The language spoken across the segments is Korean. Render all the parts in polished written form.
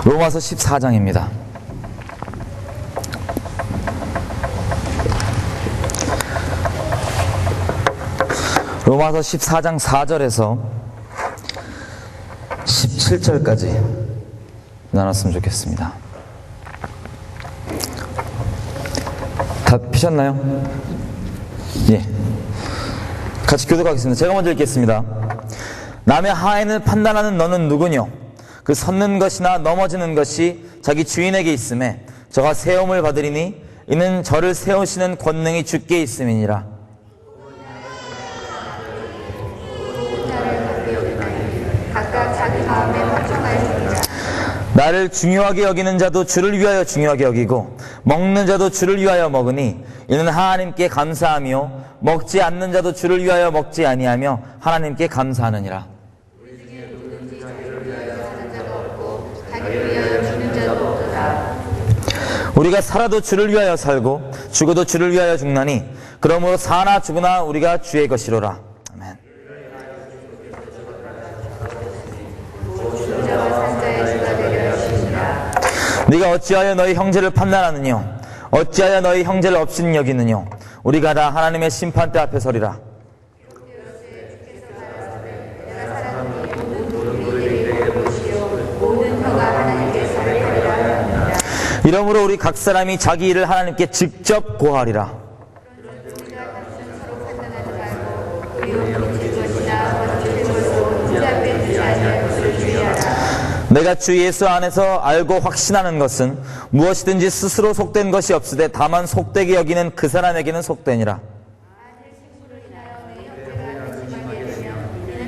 로마서 14장입니다. 로마서 14장 4절에서 17절까지 나눴으면 좋겠습니다. 다 피셨나요? 예. 같이 교독하겠습니다. 제가 먼저 읽겠습니다. 남의 하인을 판단하는 너는 누구뇨? 그 섰는 것이나 넘어지는 것이 자기 주인에게 있음에 저가 세움을 받으리니 이는 저를 세우시는 권능이 주께 있음이니라. 각각 자기 마음에 합쳐가였느니라. 나를 중요하게 여기는 자도 주를 위하여 중요하게 여기고 먹는 자도 주를 위하여 먹으니 이는 하나님께 감사하며 먹지 않는 자도 주를 위하여 먹지 아니하며 하나님께 감사하느니라. 우리 중에 누구든지 자기를 위하여 사는 자도 없고 자기를 위하여 죽는 자도 없도다. 우리가 살아도 주를 위하여 살고 죽어도 주를 위하여 죽나니 그러므로 사나 죽으나 우리가 주의 것이로라. 아멘. 죽은 자와 산 자의 주가 되려 하시니라. 네가 어찌하여 너희 형제를 판단하느뇨? 어찌하여 너희 형제를 업신 여기느뇨? 우리가 다 하나님의 심판대 앞에 서리라. 이러므로 우리 각 사람이 자기 일을 하나님께 직접 고하리라. 내가 주 예수 안에서 알고 확신하는 것은 무엇이든지 스스로 속된 것이 없으되 다만 속되게 여기는 그 사람에게는 속되니라.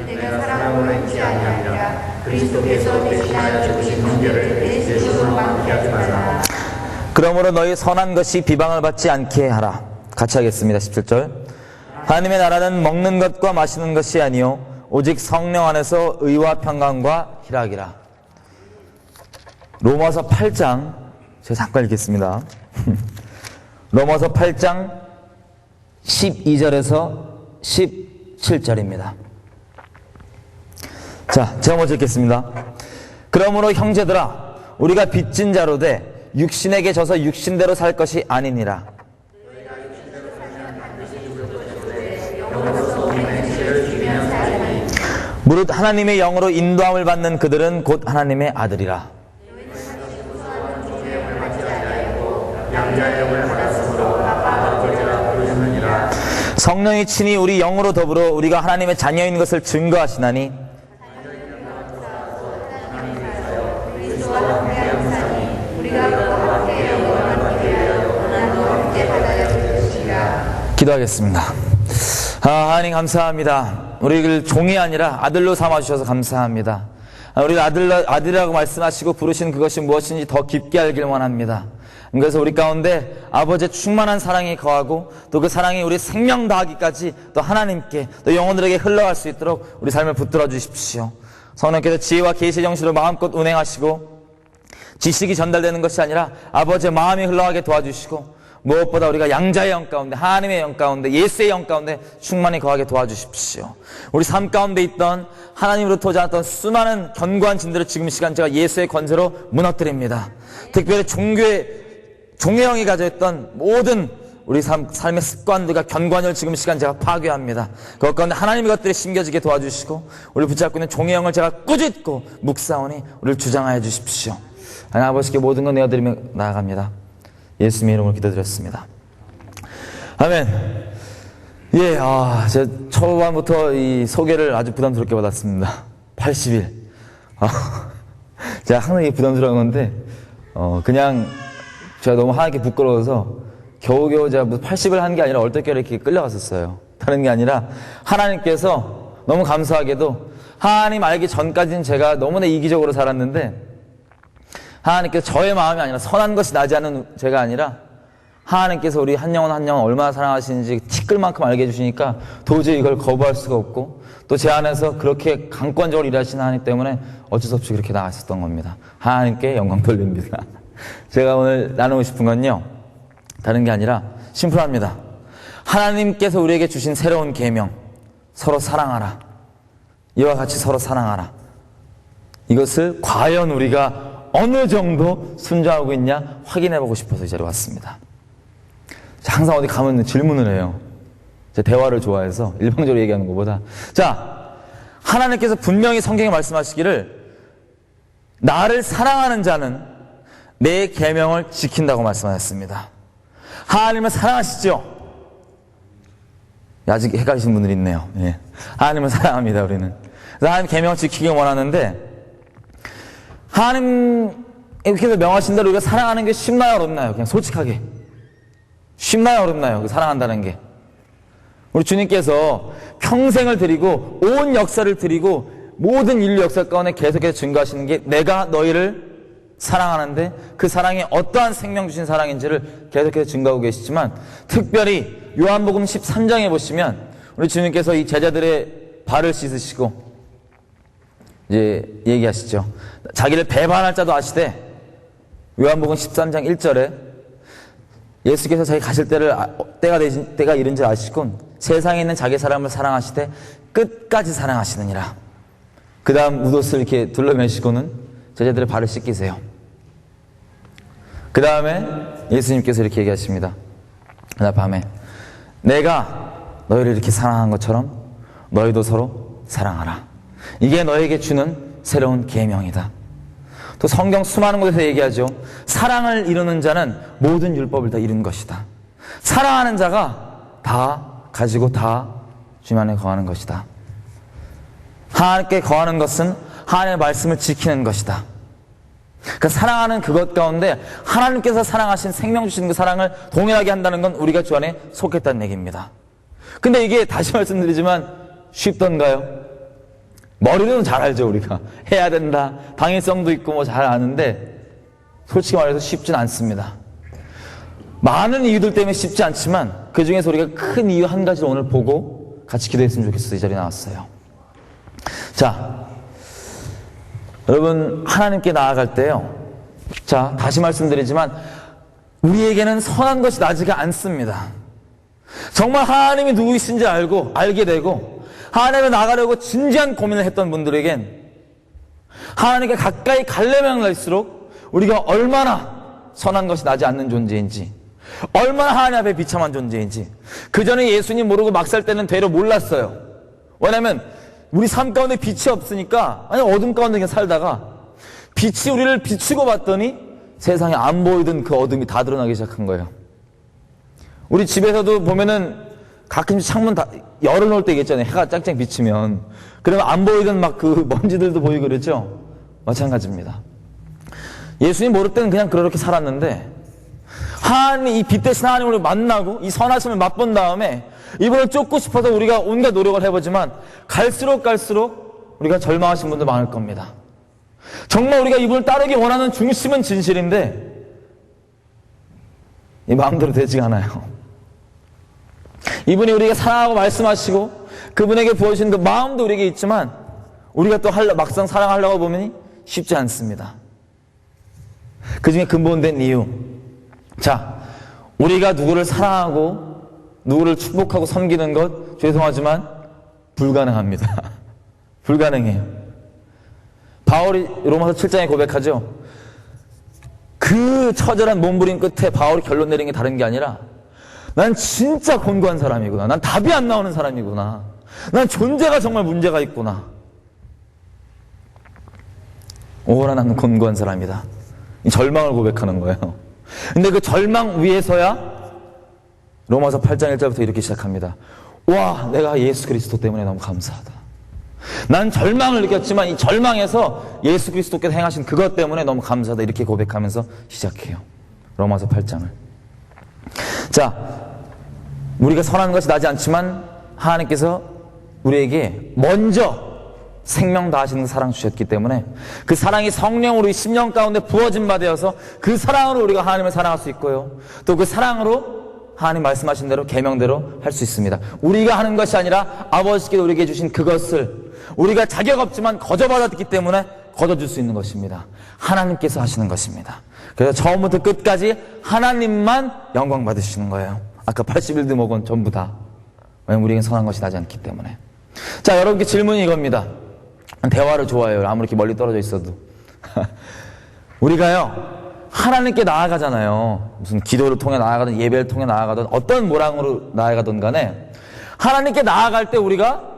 내가 사랑으로 행치 아니하니라. 그리스도께서 대신하여 주신 문제를 내 스스로 많게 하지 말라. 그러므로 너희 선한 것이 비방을 받지 않게 하라. 같이 하겠습니다. 17절. 하나님의 나라는 먹는 것과 마시는 것이 아니요 오직 성령 안에서 의와 평강과 희락이라. 로마서 8장 제가 잠깐 읽겠습니다. 로마서 8장 12절에서 17절입니다. 자, 제가 먼저 읽겠습니다. 그러므로 형제들아 우리가 빚진 자로 돼 육신에게 져서 육신대로 살 것이 아니니라. 무릇 하나님의 영으로 인도함을 받는 그들은 곧 하나님의 아들이라. 성령이 친히 우리 영으로 더불어 우리가 하나님의 자녀인 것을 증거하시나니 기도하겠습니다. 하나님 감사합니다. 우리를 종이 아니라 아들로 삼아주셔서 감사합니다. 우리를 아들이라고 말씀하시고 부르신 그것이 무엇인지 더 깊게 알길 원합니다. 그래서 우리 가운데 아버지의 충만한 사랑이 거하고 또 그 사랑이 우리 생명 다하기까지 또 하나님께 또 영혼들에게 흘러갈 수 있도록 우리 삶을 붙들어 주십시오. 성령께서 지혜와 계시의 정신으로 마음껏 운행하시고 지식이 전달되는 것이 아니라 아버지의 마음이 흘러가게 도와주시고 무엇보다 우리가 양자의 영 가운데 하나님의 영 가운데 예수의 영 가운데 충만히 거하게 도와주십시오. 우리 삶 가운데 있던 하나님으로부터 오지 않았던 수많은 견고한 진들을 지금 이 시간 제가 예수의 권세로 무너뜨립니다. 특별히 종의 영이 가져있던 모든 우리 삶의 습관들과 견고한을 지금 이 시간 제가 파괴합니다. 그것 가운데 하나님의 것들이 심겨지게 도와주시고 우리를 붙잡고 있는 종의 영을 제가 꾸짖고 묵사오니 우리를 주장하여 주십시오. 하나님 아버지께 모든 것 내어드리며 나아갑니다. 예수님의 이름으로 기도드렸습니다. 아멘. 예, 제가 초반부터 이 소개를 아주 부담스럽게 받았습니다. 80일. 제가 항상 이게 부담스러운 건데, 그냥 제가 너무 하나님께 부끄러워서 겨우겨우 제가 80을 한 게 아니라 얼떨결에 이렇게 끌려갔었어요. 다른 게 아니라 하나님께서 너무 감사하게도 하나님 알기 전까지는 제가 너무나 이기적으로 살았는데 하나님께서 저의 마음이 아니라 선한 것이 나지 않은 제가 아니라 하나님께서 우리 한 영혼 한 영혼 얼마나 사랑하시는지 티끌만큼 알게 해주시니까 도저히 이걸 거부할 수가 없고 또 제 안에서 그렇게 강권적으로 일하시는 하나님 때문에 어쩔 수 없이 그렇게 나갔었던 겁니다. 하나님께 영광 돌립니다. 제가 오늘 나누고 싶은 건요 다른 게 아니라 심플합니다. 하나님께서 우리에게 주신 새로운 계명 서로 사랑하라. 이와 같이 서로 사랑하라. 이것을 과연 우리가 어느 정도 순종하고 있냐 확인해보고 싶어서 이 자리에 왔습니다. 항상 어디 가면 질문을 해요. 제가 대화를 좋아해서 일방적으로 얘기하는 것보다. 자, 하나님께서 분명히 성경에 말씀하시기를 나를 사랑하는 자는 내 계명을 지킨다고 말씀하셨습니다. 하나님을 사랑하시죠? 아직 헷갈리신 분들이 있네요. 예. 하나님을 사랑합니다, 우리는. 하나님 계명을 지키기 원하는데 하나님께서 명하신 대로 우리가 사랑하는 게 쉽나요, 어렵나요? 그냥 솔직하게. 쉽나요, 어렵나요? 사랑한다는 게. 우리 주님께서 평생을 드리고 온 역사를 드리고 모든 인류 역사 가운데 계속해서 증거하시는 게 내가 너희를 사랑하는데 그 사랑이 어떠한 생명 주신 사랑인지를 계속해서 증거하고 계시지만 특별히 요한복음 13장에 보시면 우리 주님께서 이 제자들의 발을 씻으시고 이제 얘기하시죠. 자기를 배반할 자도 아시되 요한복음 13장 1절에 예수께서 자기 가실 때가 이른 줄 아시곤 세상에 있는 자기 사람을 사랑하시되 끝까지 사랑하시느니라. 그 다음 무도스를 이렇게 둘러매시고는 제자들의 발을 씻기세요. 그 다음에 예수님께서 이렇게 얘기하십니다. 그날 밤에 내가 너희를 이렇게 사랑한 것처럼 너희도 서로 사랑하라. 이게 너에게 주는 새로운 계명이다. 또 성경 수많은 곳에서 얘기하죠. 사랑을 이루는 자는 모든 율법을 다 이룬 것이다. 사랑하는 자가 다 가지고 다 주님 안에 거하는 것이다. 하나님께 거하는 것은 하나님의 말씀을 지키는 것이다. 그러니까 사랑하는 그것 가운데 하나님께서 사랑하신 생명 주시는 그 사랑을 동일하게 한다는 건 우리가 주 안에 속했다는 얘기입니다. 근데 이게 다시 말씀드리지만 쉽던가요? 머리로는 잘 알죠, 우리가. 해야 된다. 당위성도 있고 뭐 잘 아는데 솔직히 말해서 쉽진 않습니다. 많은 이유들 때문에 쉽지 않지만 그 중에서 우리가 큰 이유 한 가지를 오늘 보고 같이 기도했으면 좋겠어요. 이 자리에 나왔어요. 자, 여러분 하나님께 나아갈 때요. 자, 다시 말씀드리지만 우리에게는 선한 것이 나지가 않습니다. 정말 하나님이 누구이신지 알게 되고 하나님을 나가려고 진지한 고민을 했던 분들에겐 하나님께 가까이 가려면 갈수록 우리가 얼마나 선한 것이 나지 않는 존재인지, 얼마나 하나님 앞에 비참한 존재인지 그 전에 예수님 모르고 막 살 때는 되려 몰랐어요. 왜냐하면 우리 삶 가운데 빛이 없으니까 아니 어둠 가운데 그냥 살다가 빛이 우리를 비추고 봤더니 세상에 안 보이던 그 어둠이 다 드러나기 시작한 거예요. 우리 집에서도 보면은 가끔씩 창문 다 열어놓을 때 있잖아요. 해가 짱짱 비치면. 그러면 안 보이던 막 그 먼지들도 보이고 그랬죠. 마찬가지입니다. 예수님 모를 때는 그냥 그렇게 살았는데 하나님, 이 빛 대신 하나님을 만나고 이 선하심을 맛본 다음에 이분을 쫓고 싶어서 우리가 온갖 노력을 해보지만 갈수록 우리가 절망하신 분들 많을 겁니다. 정말 우리가 이분을 따르기 원하는 중심은 진실인데 이 마음대로 되지가 않아요. 이분이 우리가 사랑하고 말씀하시고 그분에게 부어주신 그 마음도 우리에게 있지만 우리가 또 막상 사랑하려고 보면 쉽지 않습니다. 그 중에 근본된 이유. 자, 우리가 누구를 사랑하고 누구를 축복하고 섬기는 것 죄송하지만 불가능합니다. 불가능해요. 바울이 로마서 7장에 고백하죠. 그 처절한 몸부림 끝에 바울이 결론 내린 게 다른 게 아니라 난 진짜 곤고한 사람이구나. 난 답이 안 나오는 사람이구나. 난 존재가 정말 문제가 있구나. 오호라 나는 곤고한 사람이다. 이 절망을 고백하는 거예요. 근데 그 절망 위에서야 로마서 8장 1절부터 이렇게 시작합니다. 와, 내가 예수 그리스도 때문에 너무 감사하다. 난 절망을 느꼈지만 이 절망에서 예수 그리스도께서 행하신 그것 때문에 너무 감사하다. 이렇게 고백하면서 시작해요. 로마서 8장을. 자, 우리가 선한 것이 나지 않지만 하나님께서 우리에게 먼저 생명 다하시는 사랑 주셨기 때문에 그 사랑이 성령으로 이 심령 가운데 부어진 바 되어서 그 사랑으로 우리가 하나님을 사랑할 수 있고요. 또 그 사랑으로 하나님 말씀하신 대로 계명대로 할 수 있습니다. 우리가 하는 것이 아니라 아버지께서 우리에게 주신 그것을 우리가 자격 없지만 거저받았기 때문에 거둬줄 수 있는 것입니다. 하나님께서 하시는 것입니다. 그래서 처음부터 끝까지 하나님만 영광 받으시는 거예요. 아까 81드목은 전부 다. 왜냐면 우리에겐 선한 것이 나지 않기 때문에. 자, 여러분께 질문이 이겁니다. 대화를 좋아해요. 아무리 이렇게 멀리 떨어져 있어도. 우리가요, 하나님께 나아가잖아요. 무슨 기도를 통해 나아가든 예배를 통해 나아가든 어떤 모양으로 나아가든 간에 하나님께 나아갈 때 우리가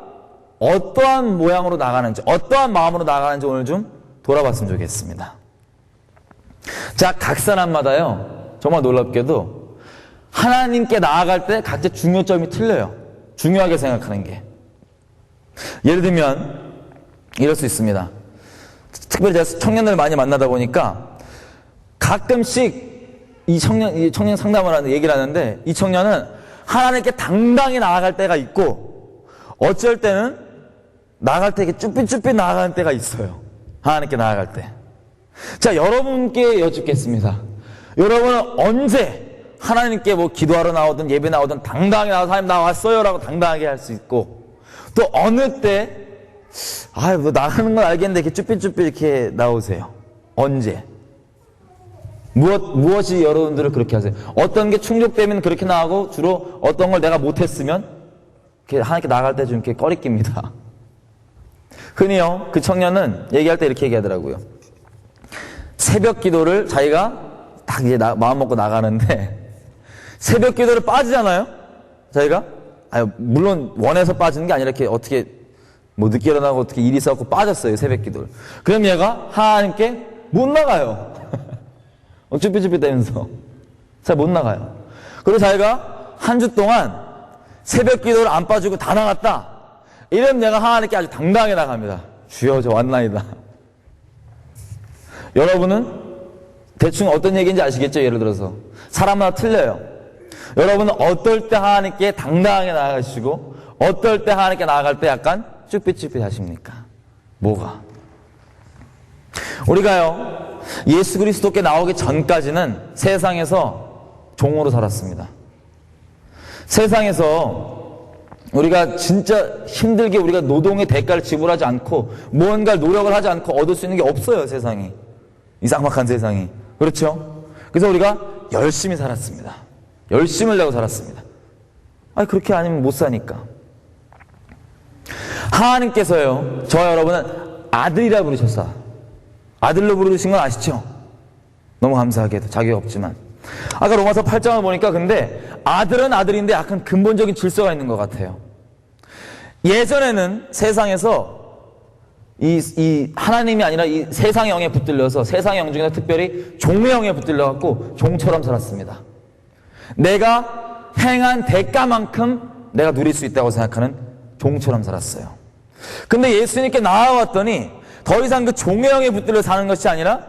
어떠한 모양으로 나가는지, 어떠한 마음으로 나가는지 오늘 좀 돌아봤으면 좋겠습니다. 자, 각 사람마다요, 정말 놀랍게도 하나님께 나아갈 때 각자 중요점이 틀려요. 중요하게 생각하는 게. 예를 들면 이럴 수 있습니다. 특별히 제가 청년들을 많이 만나다 보니까 가끔씩 이 청년 상담을 하는, 얘기를 하는데, 이 청년은 하나님께 당당히 나아갈 때가 있고, 어쩔 때는 나아갈 때 이렇게 쭈삣쭈삣 나아가는 때가 있어요. 하나님께 나아갈 때. 자, 여러분께 여쭙겠습니다. 여러분은 언제 하나님께 뭐 기도하러 나오든 예배 나오든 당당하게 나와서 하나님 나왔어요 라고 당당하게 할 수 있고, 또 어느 때, 뭐 나가는 건 알겠는데 이렇게 쭈삣쭈삣 이렇게 나오세요. 언제? 무엇이 여러분들을 그렇게 하세요? 어떤 게 충족되면 그렇게 나가고, 주로 어떤 걸 내가 못했으면 이렇게 하나님께 나갈 때 좀 이렇게 꺼리낍니다. 흔히요, 그 청년은 얘기할 때 이렇게 얘기하더라고요. 새벽 기도를 자기가 딱 이제 마음 먹고 나가는데, 새벽 기도를 빠지잖아요? 자기가? 물론 원해서 빠지는 게 아니라 이렇게 어떻게 뭐 늦게 일어나고 어떻게 일이 있어갖고 빠졌어요, 새벽 기도를. 그럼 얘가 하나님께 못 나가요. 쭈삣쭈삣 대면서 잘 못 나가요. 그리고 자기가 한 주 동안 새벽 기도를 안 빠지고 다 나갔다. 이러면 내가 하나님께 아주 당당하게 나갑니다. 주여, 저 왔나이다. 여러분은 대충 어떤 얘기인지 아시겠죠? 예를 들어서 사람마다 틀려요. 여러분은 어떨 때 하나님께 당당하게 나아가시고, 어떨 때 하나님께 나아갈 때 약간 쭈삣쭈삣 하십니까? 뭐가? 우리가요, 예수 그리스도께 나오기 전까지는 세상에서 종으로 살았습니다. 세상에서 우리가 진짜 힘들게 우리가 노동의 대가를 지불하지 않고 무언가 노력을 하지 않고 얻을 수 있는 게 없어요, 세상이. 이 쌍막한 세상이. 그렇죠? 그래서 우리가 열심히 살았습니다. 열심을 내고 살았습니다. 그렇게 아니면 못 사니까. 하나님께서요, 저와 여러분은 아들이라 부르셨어. 아들로 부르신 건 아시죠? 너무 감사하게도 자격이 없지만. 아까 로마서 8장을 보니까 근데 아들은 아들인데 약간 근본적인 질서가 있는 것 같아요. 예전에는 세상에서 이 하나님이 아니라 이 세상의 영에 붙들려서, 세상의 영 중에서 특별히 종의 영에 붙들려갖고 종처럼 살았습니다. 내가 행한 대가만큼 내가 누릴 수 있다고 생각하는 종처럼 살았어요. 근데 예수님께 나아왔더니 더 이상 그 종의 영에 붙들려 사는 것이 아니라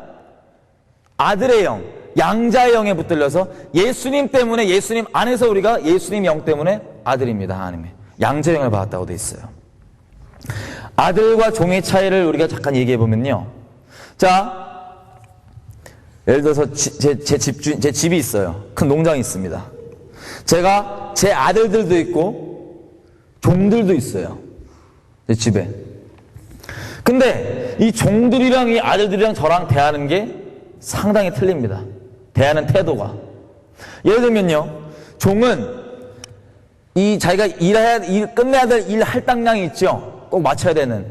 아들의 영, 양자의 영에 붙들려서 예수님 때문에, 예수님 안에서 우리가 예수님 영 때문에 아들입니다. 하나님의 양자의 영을 받았다고 돼 있어요. 아들과 종의 차이를 우리가 잠깐 얘기해 보면요. 자, 예를 들어서 제 집이 있어요. 큰 농장이 있습니다. 제가 제 아들들도 있고 종들도 있어요. 제 집에. 근데 이 종들이랑 이 아들들이랑 저랑 대하는 게 상당히 틀립니다. 대하는 태도가. 예를 들면요, 종은 이 자기가 끝내야 될 일 할당량이 있죠. 꼭 맞춰야 되는.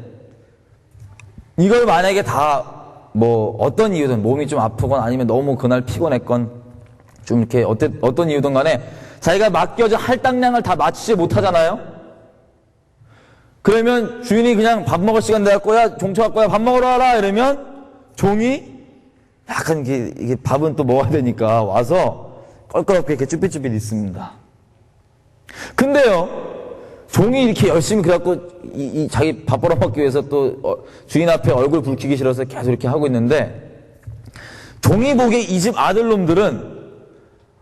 이걸 만약에 다 뭐 어떤 이유든 몸이 좀 아프건 아니면 너무 그날 피곤했건 좀 이렇게 어떤 이유든 간에 자기가 맡겨진 할당량을 다 맞추지 못하잖아요. 그러면 주인이 그냥 밥 먹을 시간 돼갖고, 야, 종쳐 갖고, 야, 밥 먹으러 와라 이러면 종이 약간 이게 밥은 또 먹어야 되니까 와서 껄끄럽게 이렇게 쭈삣쭈삣 있습니다. 근데요, 종이 이렇게 열심히 그래갖고 이 자기 밥 벌어먹기 위해서 또 주인 앞에 얼굴 붉히기 싫어서 계속 이렇게 하고 있는데, 종이 보기에 이 집 아들놈들은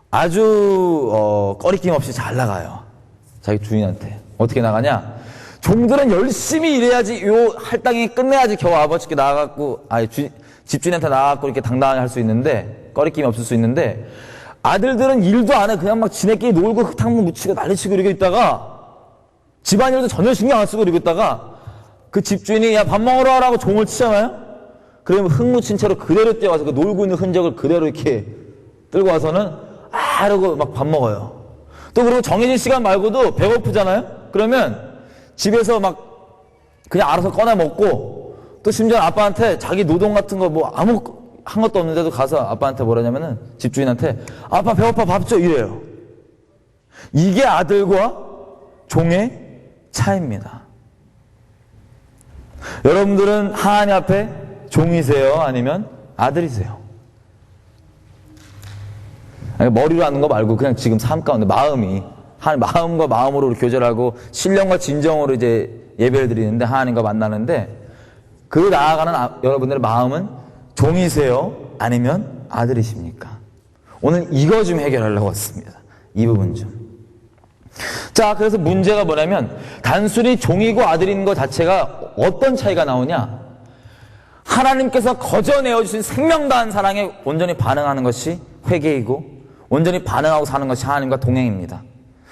아주 꺼리낌 없이 잘 나가요. 자기 주인한테. 어떻게 나가냐? 종들은 열심히 일해야지 요 할당이 끝내야지 겨우 아버지께 나가갖고 집주인한테 나가갖고 이렇게 당당하게 할 수 있는데, 꺼리낌이 없을 수 있는데, 아들들은 일도 안 해. 그냥 막 지네끼리 놀고 흙탕물 묻히고 난리치고 이러고 있다가, 집안일도 전혀 신경 안 쓰고 이러고 있다가 그 집주인이 야, 밥 먹으러 와라고 종을 치잖아요? 그러면 흙 묻힌 채로 그대로 뛰어와서 그 놀고 있는 흔적을 그대로 이렇게 들고 와서는 이러고 막 밥 먹어요. 또 그리고 정해진 시간 말고도 배고프잖아요? 그러면 집에서 막 그냥 알아서 꺼내 먹고, 또 심지어 아빠한테 자기 노동 같은 거 뭐 아무 한 것도 없는데도 가서 아빠한테 뭐라냐면은 집주인한테 아빠 배고파 밥 줘 이래요. 이게 아들과 종의 차이입니다. 여러분들은 하나님 앞에 종이세요? 아니면 아들이세요? 머리로 하는 거 말고 그냥 지금 삶 가운데 마음과 마음으로 교제하고 신령과 진정으로 이제 예배를 드리는데 하나님과 만나는데 그 나아가는 여러분들의 마음은 종이세요? 아니면 아들이십니까? 오늘 이거 좀 해결하려고 왔습니다. 이 부분 좀. 자, 그래서 문제가 뭐냐면 단순히 종이고 아들인 것 자체가 어떤 차이가 나오냐? 하나님께서 거저 내어주신 생명 다한 사랑에 온전히 반응하는 것이 회개이고 온전히 반응하고 사는 것이 하나님과 동행입니다.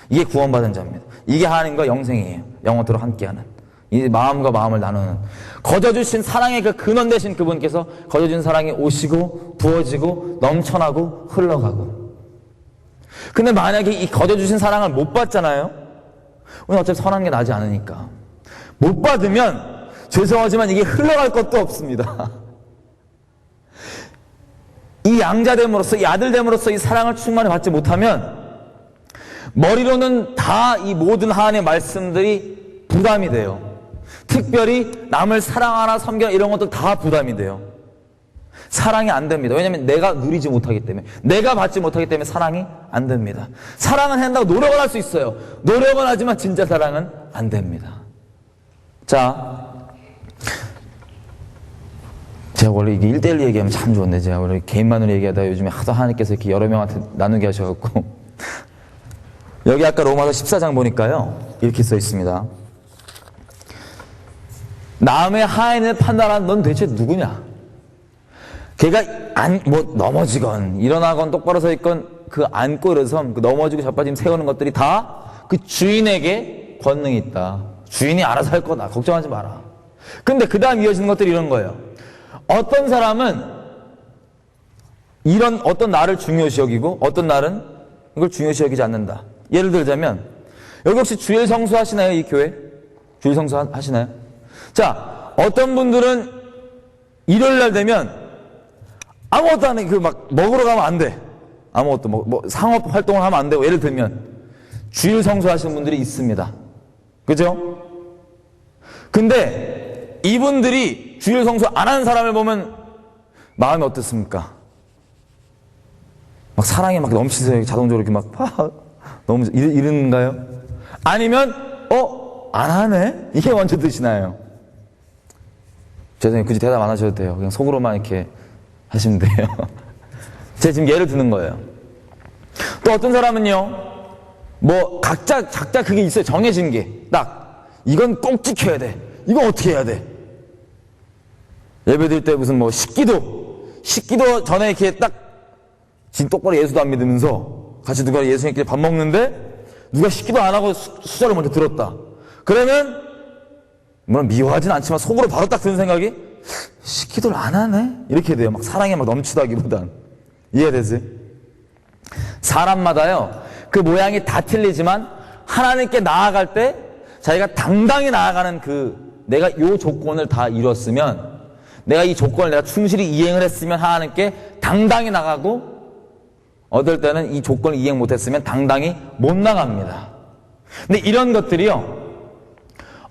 이게 구원받은 자입니다. 이게 하나님과 영생이에요. 영원토록 함께하는. 이 마음과 마음을 나누는. 거저 주신 사랑의 그 근원 되신 그분께서 거저 준 사랑이 오시고 부어지고 넘쳐나고 흘러가고. 근데 만약에 이 거저 주신 사랑을 못 받잖아요. 오늘 어차피 선한 게 나지 않으니까. 못 받으면 죄송하지만 이게 흘러갈 것도 없습니다. 이 양자됨으로써 이 아들됨으로써 이 사랑을 충만히 받지 못하면 머리로는 다 이 모든 하나님의 말씀들이 부담이 돼요. 특별히 남을 사랑하나 섬기나 이런 것도 다 부담이 돼요. 사랑이 안 됩니다. 왜냐하면 내가 누리지 못하기 때문에, 내가 받지 못하기 때문에 사랑이 안 됩니다. 사랑은 한다고 노력을 할 수 있어요. 노력은 하지만 진짜 사랑은 안 됩니다. 자, 제가 원래 이게 1대1 얘기하면 참 좋은데 제가 원래 개인만으로 얘기하다가 요즘에 하도 하나님께서 이렇게 여러 명한테 나누게 하셔갖고 여기 아까 로마서 14장 보니까요 이렇게 써 있습니다. 남의 하인을 판단하는 넌 대체 누구냐? 걔가 넘어지건 일어나건 똑바로 서 있건 그 앉고 일어선 그 넘어지고 자빠짐 세우는 것들이 다 그 주인에게 권능이 있다. 주인이 알아서 할 거다. 걱정하지 마라. 근데 그 다음 이어지는 것들이 이런 거예요. 어떤 사람은 어떤 날을 중요시 여기고 어떤 날은 이걸 중요시 여기지 않는다. 예를 들자면 여기 혹시 주일 성수 하시나요? 이 교회? 주일 성수 하시나요? 자, 어떤 분들은 일요일 날 되면 아무것도 안 해. 먹으러 가면 안 돼. 아무것도 상업 활동을 하면 안 되고 예를 들면 주일 성수 하시는 분들이 있습니다. 그죠? 근데 이분들이 주일 성수 안 하는 사람을 보면 마음이 어떻습니까? 사랑이 넘치세요. 자동적으로 이렇게 너무 이런가요? 아니면 안 하네? 이게 먼저 드시나요? 죄송해요. 굳이 대답 안 하셔도 돼요. 그냥 속으로만 이렇게 하시면 돼요. 제가 지금 예를 드는 거예요. 또 어떤 사람은요, 각자 그게 있어요. 정해진 게. 이건 꼭 지켜야 돼. 이거 어떻게 해야 돼? 예배 드릴 때 무슨 식기도 전에 이렇게 진 똑바로 예수도 안 믿으면서 같이 누가 예수님끼리 밥 먹는데 누가 식기도 안 하고 수저를 먼저 들었다. 그러면 물론 미워하진 않지만 속으로 바로 딱 드는 생각이 식기도를 안 하네? 이렇게 돼요. 사랑에 넘치다기보단. 이해되지? 사람마다요 그 모양이 다 틀리지만 하나님께 나아갈 때 자기가 당당히 나아가는 내가 이 조건을 다 이뤘으면, 내가 이 조건을 내가 충실히 이행을 했으면 하나님께 당당히 나가고, 어떨 때는 이 조건을 이행 못했으면 당당히 못 나갑니다. 근데 이런 것들이요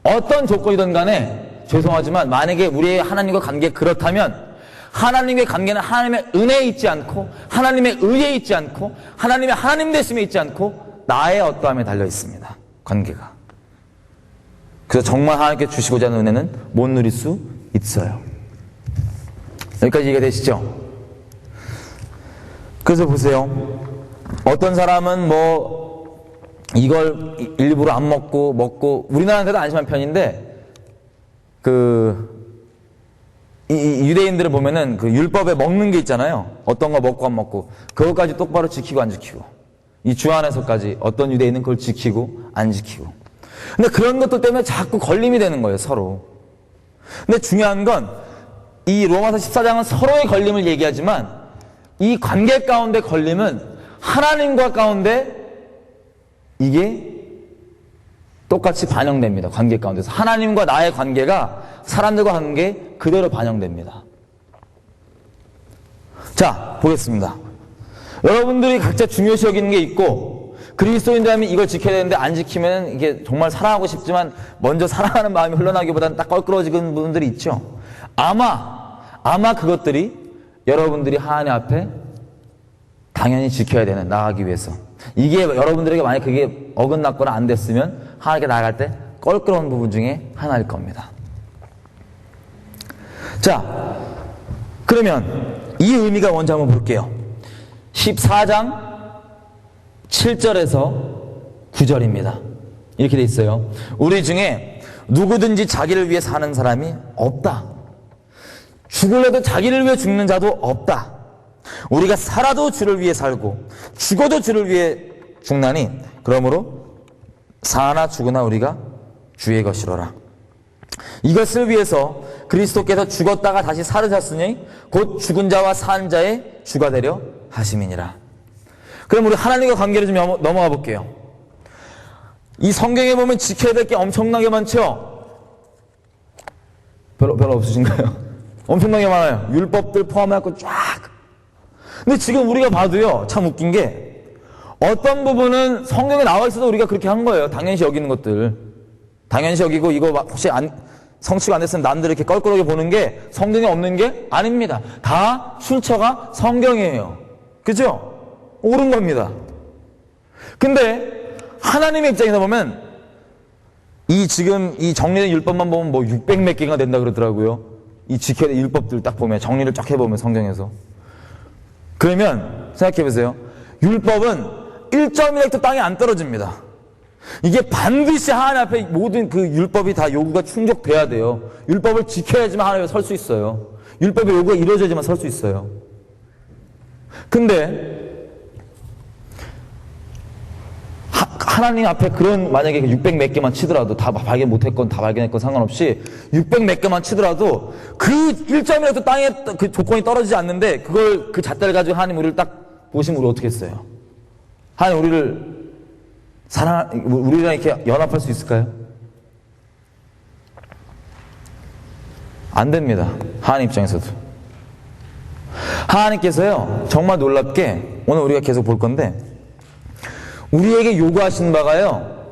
어떤 조건이든 간에 죄송하지만 만약에 우리의 하나님과 관계가 그렇다면 하나님의 관계는 하나님의 은혜에 있지 않고 하나님의 의에 있지 않고 하나님의 하나님 되심에 있지 않고 나의 어떠함에 달려 있습니다. 관계가. 그래서 정말 하나님께 주시고자 하는 은혜는 못 누릴 수 있어요. 여기까지 이해가 되시죠? 그래서 보세요. 어떤 사람은 이걸 일부러 안 먹고 우리나라한테도 안심한 편인데 이 유대인들을 보면은 그 율법에 먹는 게 있잖아요. 어떤 거 먹고 안 먹고 그것까지 똑바로 지키고 안 지키고, 이 주 안에서까지 어떤 유대인은 그걸 지키고 안 지키고. 근데 그런 것들 때문에 자꾸 걸림이 되는 거예요, 서로. 근데 중요한 건 이 로마서 14장은 서로의 걸림을 얘기하지만 이 관계 가운데 걸림은 하나님과 가운데 이게 똑같이 반영됩니다. 관계 가운데서 하나님과 나의 관계가 사람들과 관계 그대로 반영됩니다. 자, 보겠습니다. 여러분들이 각자 중요시 여기는 게 있고, 그리스도인들하면 이걸 지켜야 되는데 안 지키면 이게 정말 사랑하고 싶지만 먼저 사랑하는 마음이 흘러나기보다는 딱 껄끄러지는 부분들이 있죠. 아마 그것들이 여러분들이 하나님 앞에 당연히 지켜야 되는, 나가기 위해서. 이게 여러분들에게 만약 그게 어긋났거나 안 됐으면 하나님께 나아갈 때 껄끄러운 부분 중에 하나일 겁니다. 자, 그러면 이 의미가 뭔지 한번 볼게요. 14장 7절에서 9절입니다. 이렇게 돼 있어요. 우리 중에 누구든지 자기를 위해 사는 사람이 없다. 죽을래도 자기를 위해 죽는 자도 없다. 우리가 살아도 주를 위해 살고 죽어도 주를 위해 죽나니 그러므로 사나 죽으나 우리가 주의 것이로라. 이것을 위해서 그리스도께서 죽었다가 다시 살으셨으니 곧 죽은 자와 산 자의 주가 되려 하심이니라. 그럼 우리 하나님과 관계를 좀 넘어가 볼게요. 이 성경에 보면 지켜야 될 게 엄청나게 많죠? 별로 없으신가요? 엄청나게 많아요. 율법들 포함해갖고 쫙. 근데 지금 우리가 봐도요, 참 웃긴 게 어떤 부분은 성경에 나와 있어도 우리가 그렇게 한 거예요. 당연시 여기는 것들. 당연시 여기고 이거 혹시 성취가 안 됐으면 남들 이렇게 껄끄러게 보는 게 성경에 없는 게 아닙니다. 다 출처가 성경이에요. 그죠? 옳은 겁니다. 근데 하나님의 입장에서 보면 지금 이 정리된 율법만 보면 뭐 600 몇 개가 된다 그러더라고요. 이 지켜야 될 율법들 딱 보면 정리를 쫙 해보면 성경에서. 그러면 생각해 보세요. 율법은 1.1헥터 땅에 안 떨어집니다. 이게 반드시 하나님 앞에 모든 그 율법이 다 요구가 충족돼야 돼요. 율법을 지켜야지만 하나님 앞에 설 수 있어요. 율법의 요구가 이루어져야지만 설 수 있어요. 근데 하나님 앞에 그런 만약에 600 몇 개만 치더라도 다 발견 못했건 다 발견했건 상관없이 600 몇 개만 치더라도 그 1점이라도 땅에 그 조건이 떨어지지 않는데 그걸 그 잣대를 가지고 하나님 우리를 딱 보시면 우리 어떻게 했어요? 하나님 우리를 우리랑 이렇게 연합할 수 있을까요? 안 됩니다. 하나님 입장에서도. 하나님께서요, 정말 놀랍게 오늘 우리가 계속 볼 건데 우리에게 요구하신 바가요,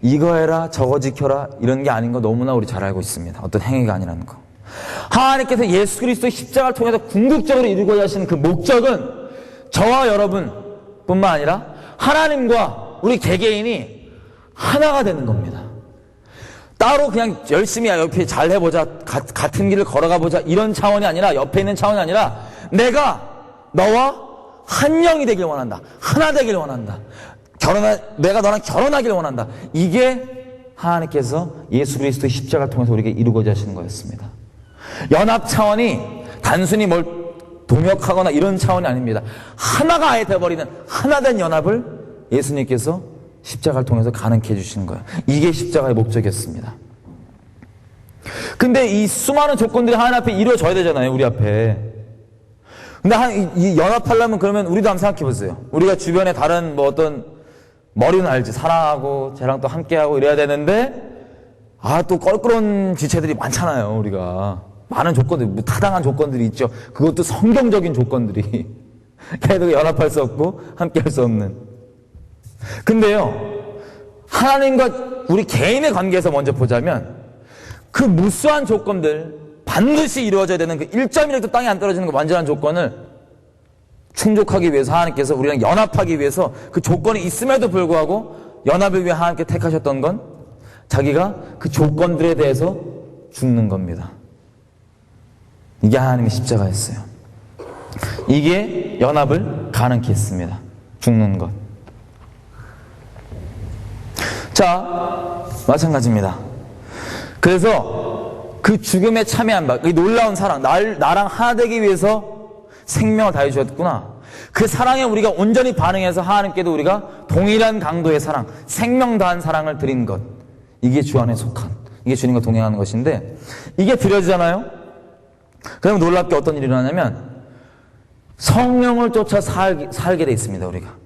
이거 해라 저거 지켜라 이런 게 아닌 거 너무나 우리 잘 알고 있습니다. 어떤 행위가 아니라는 거. 하나님께서 예수 그리스도의 십자가를 통해서 궁극적으로 이루고자 하시는 그 목적은 저와 여러분 뿐만 아니라 하나님과 우리 개개인이 하나가 되는 겁니다. 따로 그냥 열심히 옆에 잘 해보자, 같은 길을 걸어가보자 이런 차원이 아니라, 옆에 있는 차원이 아니라 내가 너와 한 영이 되길 원한다. 하나 되길 원한다. 내가 너랑 결혼하길 원한다. 이게 하나님께서 예수 그리스도의 십자가를 통해서 우리에게 이루고자 하시는 거였습니다. 연합 차원이 단순히 뭘 동역하거나 이런 차원이 아닙니다. 하나가 아예 되어버리는 하나된 연합을 예수님께서 십자가를 통해서 가능케 해주시는 거예요. 이게 십자가의 목적이었습니다. 근데 이 수많은 조건들이 하나님 앞에 이루어져야 되잖아요. 우리 앞에. 근데 이 연합하려면 그러면 우리도 한번 생각해 보세요. 우리가 주변에 다른 뭐 어떤 머리는 알지. 사랑하고 쟤랑 또 함께하고 이래야 되는데 또 껄끄러운 지체들이 많잖아요. 우리가. 많은 조건들, 뭐 타당한 조건들이 있죠. 그것도 성경적인 조건들이. 걔도 연합할 수 없고 함께할 수 없는. 근데요, 하나님과 우리 개인의 관계에서 먼저 보자면 그 무수한 조건들, 반드시 이루어져야 되는 그 1.1도 땅에 안 떨어지는 그 완전한 조건을 충족하기 위해서 하나님께서 우리랑 연합하기 위해서 그 조건이 있음에도 불구하고 연합을 위해 하나님께 택하셨던 건 자기가 그 조건들에 대해서 죽는 겁니다. 이게 하나님의 십자가였어요. 이게 연합을 가능케 했습니다. 죽는 것. 자, 마찬가지입니다. 그래서 그 죽음에 참여한 바, 이 놀라운 사랑, 나랑 하나 되기 위해서 생명을 다해주셨구나. 그 사랑에 우리가 온전히 반응해서 하나님께도 우리가 동일한 강도의 사랑, 생명 다한 사랑을 드린 것. 이게 주 안에 속한, 이게 주님과 동행하는 것인데, 이게 드려지잖아요? 그러면 놀랍게 어떤 일이 일어나냐면, 성령을 쫓아 살게 돼 있습니다, 우리가.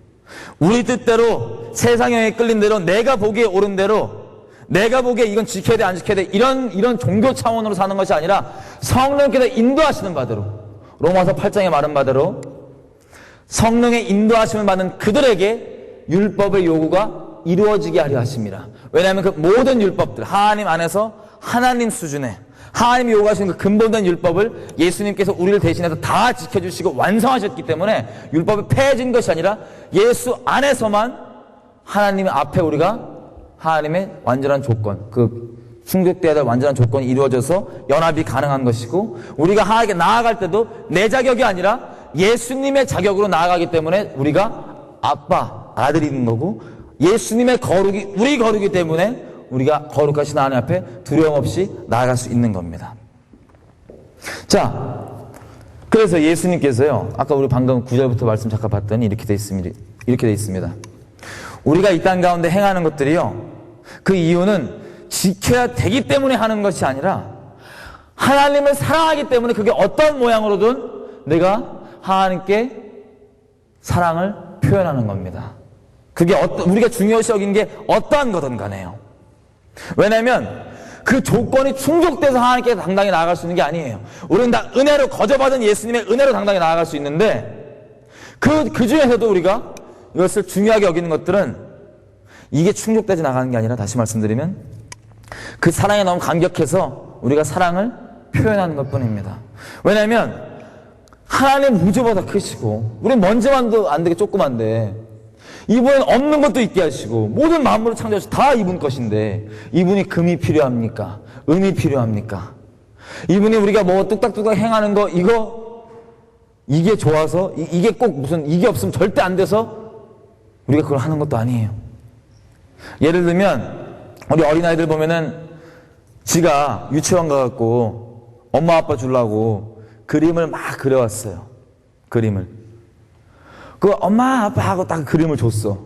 우리 뜻대로, 세상에 끌린 대로, 내가 보기에 옳은 대로, 내가 보기에 이건 지켜야 돼, 안 지켜야 돼, 이런 종교 차원으로 사는 것이 아니라, 성령께서 인도하시는 바대로, 로마서 8장에 말한 바대로 성령의 인도하심을 받는 그들에게 율법의 요구가 이루어지게 하려 하십니다. 왜냐하면 그 모든 율법들, 하나님 안에서 하나님 수준의 하나님이 요구하시는 그 근본된 율법을 예수님께서 우리를 대신해서 다 지켜주시고 완성하셨기 때문에 율법이 폐해진 것이 아니라 예수 안에서만 하나님 앞에 우리가 하나님의 완전한 조건, 그 충족되어야 될 완전한 조건이 이루어져서 연합이 가능한 것이고, 우리가 하나님께 나아갈 때도 내 자격이 아니라 예수님의 자격으로 나아가기 때문에 우리가 아빠, 아들이 있는 거고, 예수님의 거룩이 우리 거룩이기 때문에 우리가 거룩하신 하나님 앞에 두려움 없이 나아갈 수 있는 겁니다. 자, 그래서 예수님께서요, 아까 우리 방금 9절부터 말씀 잠깐 봤더니 이렇게 돼 있습니다. 우리가 이 땅 가운데 행하는 것들이요, 그 이유는 지켜야 되기 때문에 하는 것이 아니라 하나님을 사랑하기 때문에, 그게 어떤 모양으로든 내가 하나님께 사랑을 표현하는 겁니다. 그게 우리가 중요시 여긴 게 어떠한 거든 간에요. 왜냐하면 그 조건이 충족돼서 하나님께 당당히 나아갈 수 있는 게 아니에요. 우리는 다 은혜로 거저받은 예수님의 은혜로 당당히 나아갈 수 있는데, 그 중에서도 우리가 이것을 중요하게 여기는 것들은 이게 충족되지 나가는 게 아니라, 다시 말씀드리면 그 사랑에 너무 감격해서 우리가 사랑을 표현하는 것 뿐입니다. 왜냐하면 하나님 우주보다 크시고 우리는 먼지만도 안 되게 조그만데, 이분은 없는 것도 있게 하시고 모든 만물을 창조하시고 다 이분 것인데, 이분이 금이 필요합니까? 은이 필요합니까? 이분이 우리가 뭐 뚝딱뚝딱 행하는 거, 이게 좋아서, 이게 꼭 무슨 이게 없으면 절대 안 돼서 우리가 그걸 하는 것도 아니에요. 예를 들면 우리 어린아이들 보면은 지가 유치원 가갖고 엄마 아빠 주려고 그림을 막 그려왔어요. 그림을. 그 엄마 아빠 하고 딱 그림을 줬어.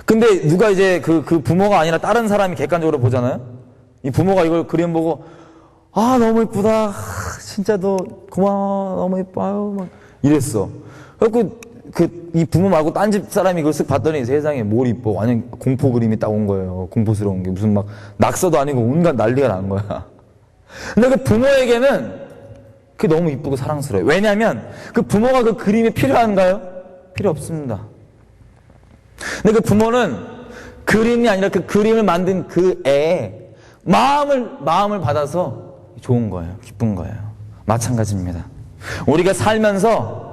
근데 누가 이제 그 부모가 아니라 다른 사람이 객관적으로 보잖아요. 이 부모가 이걸 그림 보고, 아 너무 이쁘다, 진짜 너 고마워, 너무 이뻐요, 막 이랬어. 그래갖고 이 부모 말고 딴 집 사람이 그걸 쓱 봤더니 세상에 뭘 이뻐, 완전 공포 그림이 딱 온 거예요. 공포스러운 게 무슨 막 낙서도 아니고 온갖 난리가 난 거야. 근데 그 부모에게는 그게 너무 이쁘고 사랑스러워요. 왜냐하면 그 부모가 그 그림이 필요한가요? 필요 없습니다. 근데 그 부모는 그림이 아니라 그 그림을 만든 그 애의 마음을 받아서 좋은 거예요. 기쁜 거예요. 마찬가지입니다. 우리가 살면서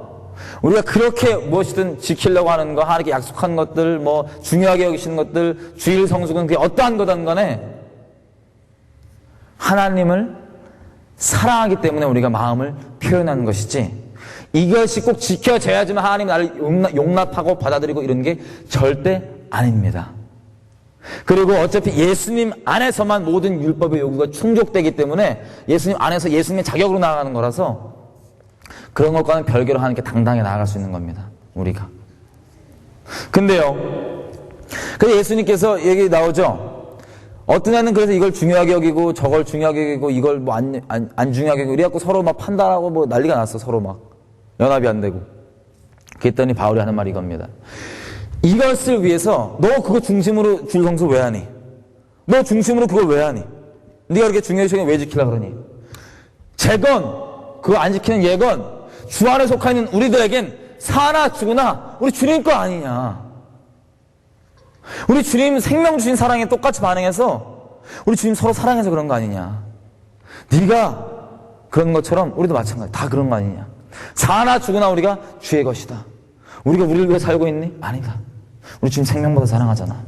우리가 그렇게 무엇이든 지키려고 하는 거, 하나님께 약속한 것들, 뭐 중요하게 여기시는 것들, 주일 성수는 그게 어떠한 거든 간에 하나님을 사랑하기 때문에 우리가 마음을 표현하는 것이지, 이것이 꼭 지켜져야지만 하나님이 나를 용납하고 받아들이고 이런 게 절대 아닙니다. 그리고 어차피 예수님 안에서만 모든 율법의 요구가 충족되기 때문에 예수님 안에서 예수님의 자격으로 나아가는 거라서 그런 것과는 별개로 하나님께 당당히 나아갈 수 있는 겁니다. 우리가. 근데요, 그래서 예수님께서 얘기 나오죠. 어떤 애는 그래서 이걸 중요하게 여기고 저걸 중요하게 여기고 이걸 뭐 안 중요하게 여기고 이래갖고 서로 막 판단하고 뭐 난리가 났어. 서로 막 연합이 안 되고. 그랬더니 바울이 하는 말이 이겁니다. 이것을 위해서 너 그거 중심으로 주일 성수 왜 하니? 너 중심으로 그걸 왜 하니? 네가 그렇게 중요한 시간에 왜 지키려고 그러니? 재건, 그거 안 지키는 예건, 주 안에 속하 있는 우리들에겐 사나 죽으나 우리 주님 거 아니냐. 우리 주님 생명 주신 사랑에 똑같이 반응해서 우리 주님 서로 사랑해서 그런 거 아니냐. 네가 그런 것처럼 우리도 마찬가지, 다 그런 거 아니냐. 사나 죽으나 우리가 주의 것이다. 우리가 우리를 위해 살고 있니? 아니다. 우리 주님 생명보다 사랑하잖아.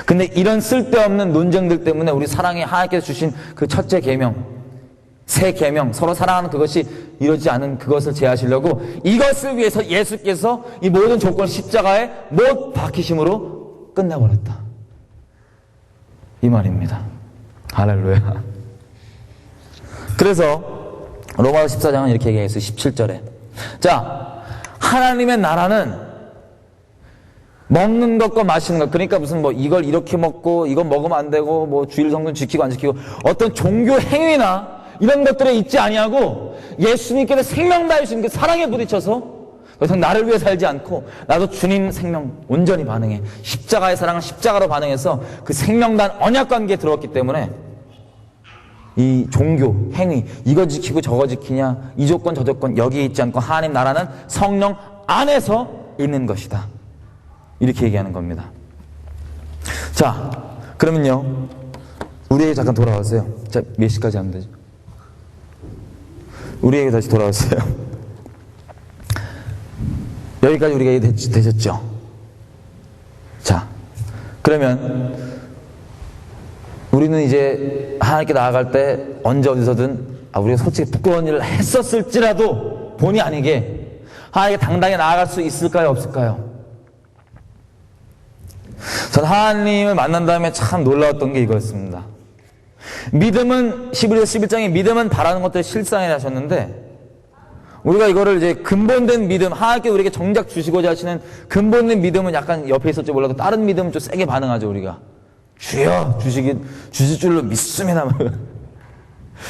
근데 이런 쓸데없는 논쟁들 때문에 우리 사랑에 하나님께서 주신 그 첫째 계명, 새 계명, 서로 사랑하는 그것이 이루어지지 않은 그것을 제하시려고 이것을 위해서 예수께서 이 모든 조건을 십자가에 못 박히심으로 끝내버렸다. 이 말입니다. 할렐루야. 그래서 로마서 14장은 이렇게 얘기했어요. 17절에. 자, 하나님의 나라는 먹는 것과 마시는 것, 그러니까 무슨 뭐 이걸 이렇게 먹고 이건 먹으면 안 되고 뭐 주일 성전 지키고 안 지키고 어떤 종교 행위나 이런 것들에 있지 아니하고 예수님께서 생명 다하신 그 사랑에 부딪혀서 더 이상 나를 위해 살지 않고 나도 주님 생명 온전히 반응해, 십자가의 사랑을 십자가로 반응해서 그 생명단 언약 관계에 들어왔기 때문에 이 종교, 행위, 이거 지키고 저거 지키냐, 이 조건 저 조건 여기에 있지 않고 하나님 나라는 성령 안에서 있는 것이다. 이렇게 얘기하는 겁니다. 자, 그러면요, 우리에게 잠깐 돌아왔어요. 자, 몇 시까지 하면 되죠? 우리에게 다시 돌아왔어요. 여기까지 우리가 되셨죠? 자, 그러면 우리는 이제 하나님께 나아갈 때 언제 어디서든 우리가 솔직히 부끄러운 일을 했었을지라도 본의 아니게 하나님께 당당히 나아갈 수 있을까요? 없을까요? 전 하나님을 만난 다음에 참 놀라웠던 게 이거였습니다. 믿음은 11장에 믿음은 바라는 것들을 실상이라 하셨는데, 우리가 이거를 이제 근본된 믿음, 하나님께 우리에게 정작 주시고자 하시는 근본된 믿음은 약간 옆에 있을지 몰라도 다른 믿음은 좀 세게 반응하죠. 우리가 주여 주실 줄로 믿습니다.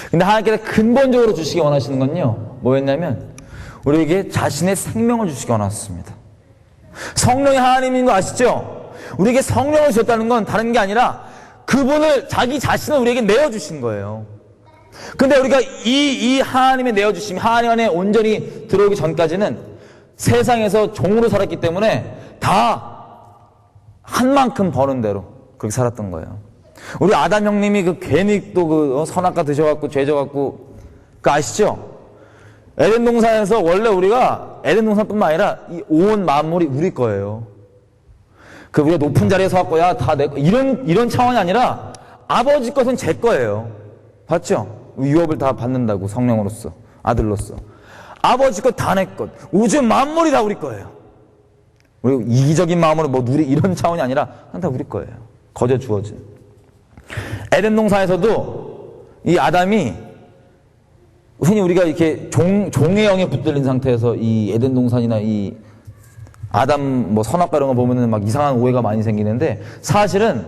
근데 하나님께서 근본적으로 주시기 원하시는 건요, 뭐였냐면 우리에게 자신의 생명을 주시기 원하셨습니다. 성령이 하나님인 거 아시죠? 우리에게 성령을 주셨다는 건 다른 게 아니라 그분을, 자기 자신을 우리에게 내어주신 거예요. 근데 우리가 이 하나님의 내어주심이 하나님 안에 온전히 들어오기 전까지는 세상에서 종으로 살았기 때문에 다 한 만큼 버는 대로 그렇게 살았던 거예요. 우리 아담 형님이 괜히 또 선악과 드셔갖고 죄 져갖고 아시죠? 에덴 동산에서 원래 우리가 에덴 동산뿐만 아니라 이 온 만물이 우리 거예요. 우리가 높은 자리에 서갖고 야 다 내 거, 이런 차원이 아니라 아버지 것은 제 거예요. 봤죠? 유업을 다 받는다고, 성령으로서, 아들로서. 아버지 것 다 내 것. 우주 만물이 다 우리 거예요. 우리 이기적인 마음으로 누리 이런 차원이 아니라 다 우리 거예요. 거저 주어진. 에덴 동산에서도 이 아담이 흔히 우리가 이렇게 종의 영에 붙들린 상태에서 이 에덴 동산이나 이 아담 선악과 이런 거 보면은 막 이상한 오해가 많이 생기는데, 사실은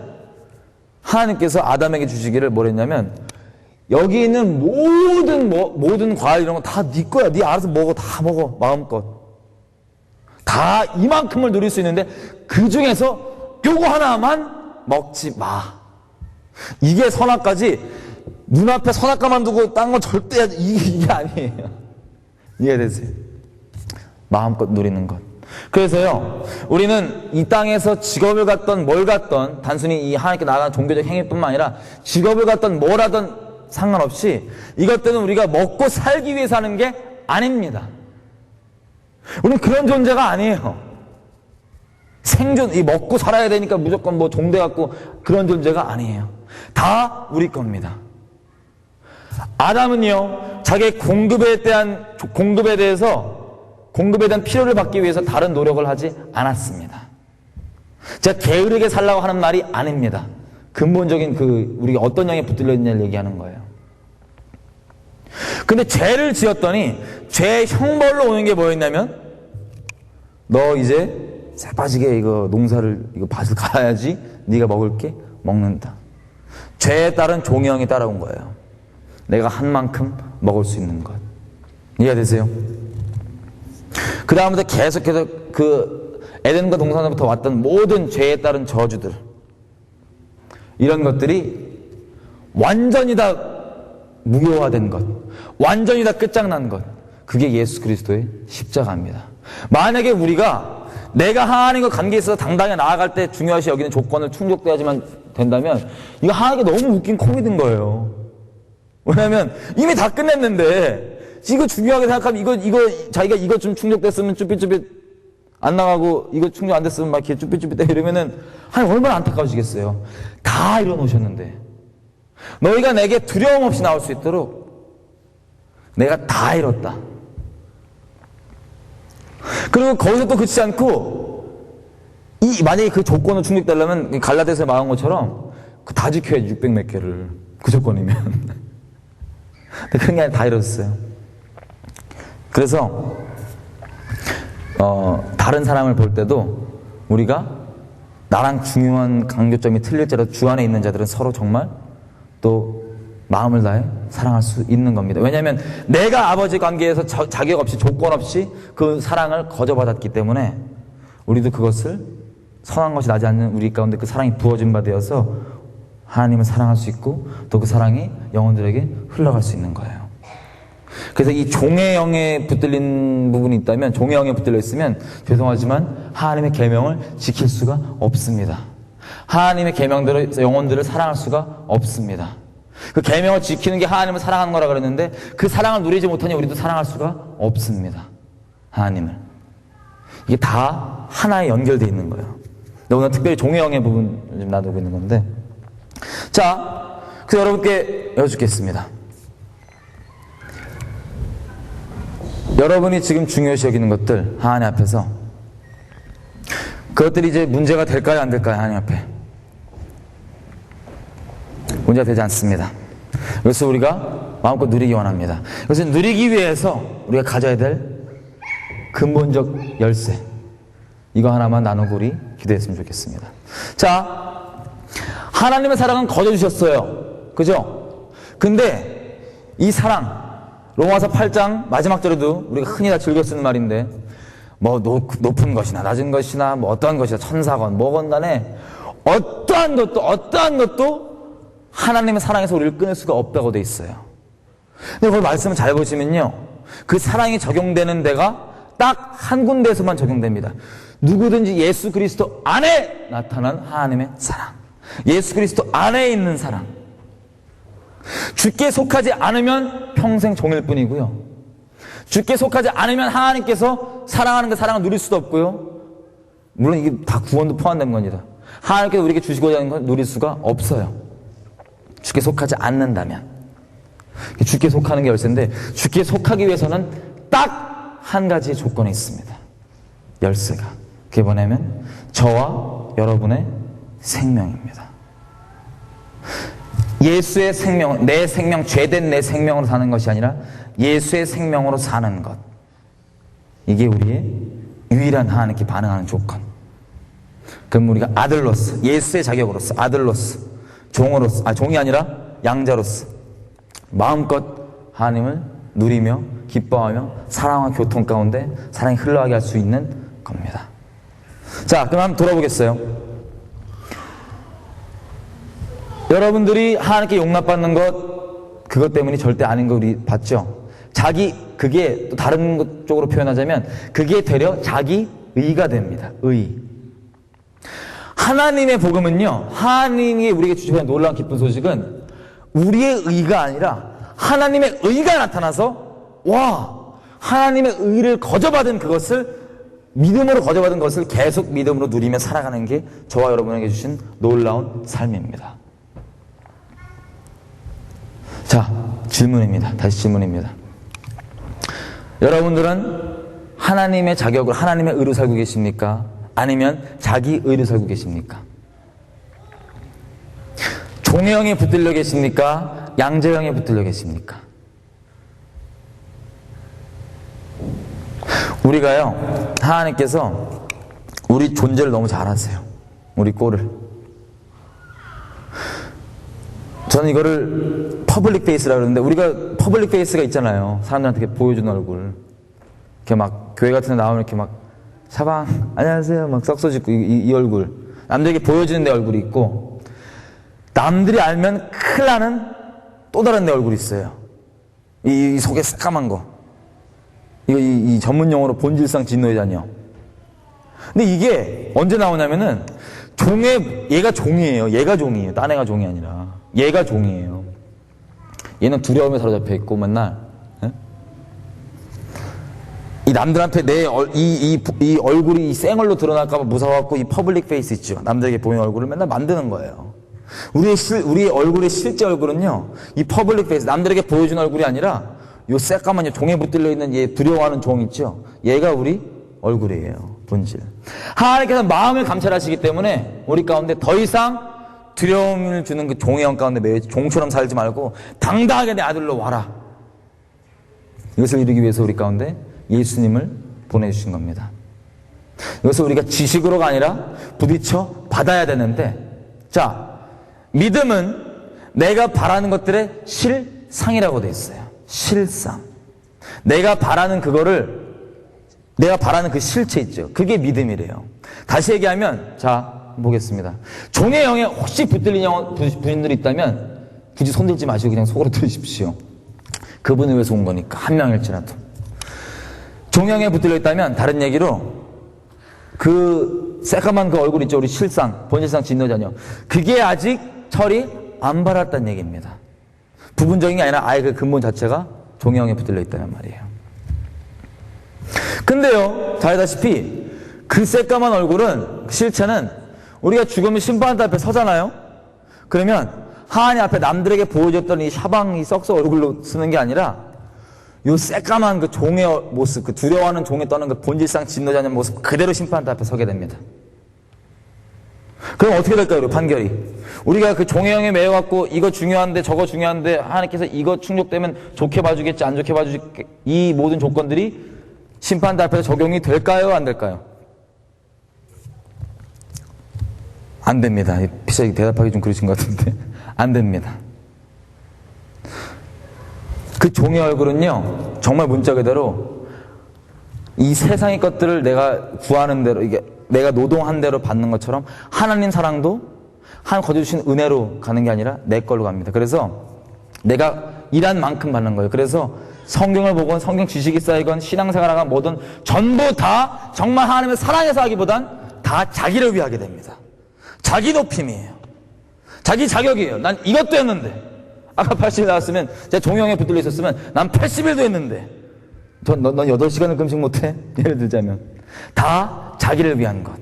하나님께서 아담에게 주시기를 뭐랬냐면, 여기 있는 모든 과일 이런 거 다 네 거야. 네 알아서 먹어. 다 먹어. 마음껏. 다 이만큼을 누릴 수 있는데 그 중에서 요거 하나만 먹지 마. 이게 선악과지, 눈앞에 선악과만 두고 딴 건 절대 이게 아니에요. 이해되세요? 마음껏 누리는 것. 그래서요, 우리는 이 땅에서 직업을 갖던 뭘 갖던, 단순히 이 하나님께 나아가는 종교적 행위뿐만 아니라 직업을 갖던 뭘 하던 상관없이 이것들은 우리가 먹고 살기 위해 사는 게 아닙니다. 우리는 그런 존재가 아니에요. 생존, 먹고 살아야 되니까 무조건 종대 갖고 그런 존재가 아니에요. 다 우리 겁니다. 아담은요, 자기의 공급에 대한 필요를 받기 위해서 다른 노력을 하지 않았습니다. 제가 게으르게 살라고 하는 말이 아닙니다. 근본적인 우리가 어떤 영에 붙들려 있느냐를 얘기하는 거예요. 근데 죄를 지었더니 죄의 형벌로 오는 게 뭐였냐면, 너 이제 새빠지게 농사를 밭을 갈아야지 네가 먹을 게 먹는다. 죄에 따른 종의 영이 따라온 거예요. 내가 한 만큼 먹을 수 있는 것. 이해되세요? 그 다음부터 계속해서 에덴과 동산으로부터 왔던 모든 죄에 따른 저주들, 이런 것들이 완전히 다 무효화된 것, 완전히 다 끝장난 것, 그게 예수 그리스도의 십자가입니다. 만약에 우리가 내가 하나님과 관계에 있어서 당당히 나아갈 때 중요시 여기는 조건을 충족돼야지만 된다면, 이거 하나님께 너무 웃긴 코미디인 거예요. 왜냐면 이미 다 끝냈는데 이거 중요하게 생각하면 자기가 이거 좀 충족됐으면 쭈삣쭈삣 안 나가고, 이거 충족 안 됐으면 막 이렇게 쭈삣쭈삣 이러면은 얼마나 안타까우시겠어요. 다 이뤄놓으셨는데, 너희가 내게 두려움 없이 나올 수 있도록 내가 다 이뤘다. 그리고 거기서 또 그치지 않고, 만약에 그 조건을 충족되려면 갈라디아서에 말한 것처럼 다 지켜야지, 600몇 개를. 그 조건이면. 근데 그런 게 아니라 다 이뤘어요. 그래서 다른 사람을 볼 때도 우리가 나랑 중요한 강조점이 틀릴지라도 주 안에 있는 자들은 서로 정말 또 마음을 다해 사랑할 수 있는 겁니다. 왜냐하면 내가 아버지 관계에서 자격 없이, 조건 없이 그 사랑을 거저받았기 때문에 우리도 그것을, 선한 것이 나지 않는 우리 가운데 그 사랑이 부어진 바 되어서 하나님을 사랑할 수 있고 또 그 사랑이 영혼들에게 흘러갈 수 있는 거예요. 그래서 이 종의 영에 붙들린 부분이 있다면, 종의 영에 붙들려 있으면 죄송하지만 하나님의 계명을 지킬 수가 없습니다. 하나님의 계명대로 영혼들을 사랑할 수가 없습니다. 그 계명을 지키는 게 하나님을 사랑하는 거라 그랬는데 그 사랑을 누리지 못하니 우리도 사랑할 수가 없습니다. 하나님을. 이게 다 하나에 연결되어 있는 거예요. 근데 오늘 특별히 종의 영의 부분을 좀 놔두고 있는 건데, 자, 그래서 여러분께 여쭙겠습니다. 여러분이 지금 중요시 여기는 것들 하나님 앞에서, 그것들이 이제 문제가 될까요, 안 될까요? 하나님 앞에 문제가 되지 않습니다. 그래서 우리가 마음껏 누리기 원합니다. 그래서 누리기 위해서 우리가 가져야 될 근본적 열쇠, 이거 하나만 나누고 우리 기도했으면 좋겠습니다. 자, 하나님의 사랑은 거저주셨어요. 그죠? 근데 이 사랑, 로마서 8장 마지막 절에도 우리가 흔히 다 즐겨 쓰는 말인데, 뭐 높은 것이나 낮은 것이나 뭐 어떠한 것이나 천사건 뭐건 간에 어떠한 것도 하나님의 사랑에서 우리를 끊을 수가 없다고 돼 있어요. 근데 그 말씀을 잘 보시면요, 그 사랑이 적용되는 데가 딱 한 군데에서만 적용됩니다. 누구든지 예수 그리스도 안에 나타난 하나님의 사랑, 예수 그리스도 안에 있는 사랑. 주께 속하지 않으면 평생 종일 뿐이고요, 주께 속하지 않으면 하나님께서 사랑하는 그 사랑을 누릴 수도 없고요, 물론 이게 다 구원도 포함된 겁니다. 하나님께서 우리에게 주시고자 하는 걸 누릴 수가 없어요. 주께 속하지 않는다면. 주께 속하는 게 열쇠인데, 주께 속하기 위해서는 딱 한 가지 조건이 있습니다. 열쇠가. 그게 뭐냐면 저와 여러분의 생명입니다. 예수의 생명, 내 생명, 죄된 내 생명으로 사는 것이 아니라 예수의 생명으로 사는 것. 이게 우리의 유일한 하나님께 반응하는 조건. 그럼 우리가 아들로서, 예수의 자격으로서, 아들로서, 종으로서, 종이 아니라 양자로서 마음껏 하나님을 누리며 기뻐하며 사랑과 교통 가운데 사랑이 흘러가게 할 수 있는 겁니다. 자, 그럼 한번 돌아보겠어요. 여러분들이 하나님께 용납받는 것, 그것 때문이 절대 아닌 거 우리 봤죠? 그게 또 다른 것 쪽으로 표현하자면 그게 되려 자기 의가 됩니다. 의. 하나님의 복음은요, 하나님이 우리에게 주시는 놀라운 기쁜 소식은 우리의 의가 아니라 하나님의 의가 나타나서, 와, 하나님의 의를 거저받은 그것을, 믿음으로 거저받은 것을 계속 믿음으로 누리며 살아가는 게 저와 여러분에게 주신 놀라운 삶입니다. 자, 질문입니다. 다시 질문입니다. 여러분들은 하나님의 자격으로, 하나님의 의로 살고 계십니까? 아니면 자기 의로 살고 계십니까? 종의 영에 붙들려 계십니까? 양자의 영에 붙들려 계십니까? 우리가요, 하나님께서 우리 존재를 너무 잘 아세요. 우리 꼴을. 저는 이거를 퍼블릭 페이스라고 그러는데, 우리가 퍼블릭 페이스가 있잖아요. 사람들한테 이렇게 보여주는 얼굴. 이렇게 막 교회 같은 데 나오면 이렇게 막 사방 안녕하세요 막 썩소 짓고 이 얼굴, 남들에게 보여주는 내 얼굴이 있고, 남들이 알면 큰일 나는 또 다른 내 얼굴이 있어요. 이 속에 새까만 거, 이 전문 용어로 본질상 진노의 자녀. 근데 이게 언제 나오냐면은 얘가 종이에요. 얘가 종이에요. 딴 애가 종이 아니라 얘가 종이에요. 얘는 두려움에 사로잡혀 있고 맨날, 이 남들한테 이 얼굴이 이 생얼로 드러날까봐 무서워갖고 이 퍼블릭 페이스 있죠. 남들에게 보이는 얼굴을 맨날 만드는 거예요. 우리의 얼굴의 실제 얼굴은요, 이 퍼블릭 페이스, 남들에게 보여준 얼굴이 아니라 요 새까만 종에 붙들려 있는 얘 두려워하는 종 있죠. 얘가 우리 얼굴이에요. 본질. 하나님께서 마음을 감찰하시기 때문에 우리 가운데 더 이상 두려움을 주는 그 종의 영 가운데 매여 종처럼 살지 말고 당당하게 내 아들로 와라. 이것을 이루기 위해서 우리 가운데 예수님을 보내주신 겁니다. 이것을 우리가 지식으로가 아니라 부딪혀 받아야 되는데, 자, 믿음은 내가 바라는 것들의 실상이라고 되어 있어요. 실상. 내가 바라는 그 실체 있죠. 그게 믿음이래요. 다시 얘기하면, 자, 보겠습니다. 종의 영에 혹시 붙들린 분들이 있다면 굳이 손들지 마시고 그냥 속으로 들으십시오. 그분을 위해서 온 거니까, 한 명일지라도. 종의 영에 붙들려 있다면 다른 얘기로 그 새까만 그 얼굴 있죠, 우리 실상, 본실상 진노자녀, 그게 아직 철이 안 발랐다는 얘기입니다. 부분적인 게 아니라 아예 그 근본 자체가 종의 영에 붙들려 있다는 말이에요. 근데요, 잘 알다시피 그 새까만 얼굴은, 실체는 우리가 죽으면 심판대 앞에 서잖아요. 그러면 하나님 앞에 남들에게 보여줬던 이 샤방이 썩서 얼굴로 쓰는 게 아니라 요 새까만 그 종의 모습, 그 두려워하는 종에 떠는 그 본질상 진노자녀 모습 그대로 심판대 앞에 서게 됩니다. 그럼 어떻게 될까요, 우리 판결이? 우리가 그 종의 영에 매여갖고 이거 중요한데 저거 중요한데 하나님께서 이거 충족되면 좋게 봐주겠지, 안 좋게 봐주겠지, 이 모든 조건들이 심판대 앞에서 적용이 될까요, 안 될까요? 안 됩니다. 피자기 대답하기 좀 그러신 것 같은데. 안 됩니다. 그 종의 얼굴은요, 정말 문자 그대로 이 세상의 것들을 내가 구하는 대로, 이게 내가 노동한 대로 받는 것처럼 하나님 사랑도 하나님 거저주신 은혜로 가는 게 아니라 내 걸로 갑니다. 그래서 내가 일한 만큼 받는 거예요. 그래서 성경을 보건 성경 지식이 쌓이건 신앙생활 하건 뭐든 전부 다 정말 하나님의 사랑에서 하기보단 다 자기를 위하게 됩니다. 자기 높임이에요. 자기 자격이에요. 난 이것도 했는데, 아까 80일 나왔으면, 제가 종영에 붙들려 있었으면 난 80일도 했는데 넌 8시간을 금식 못해? 예를 들자면 다 자기를 위한 것.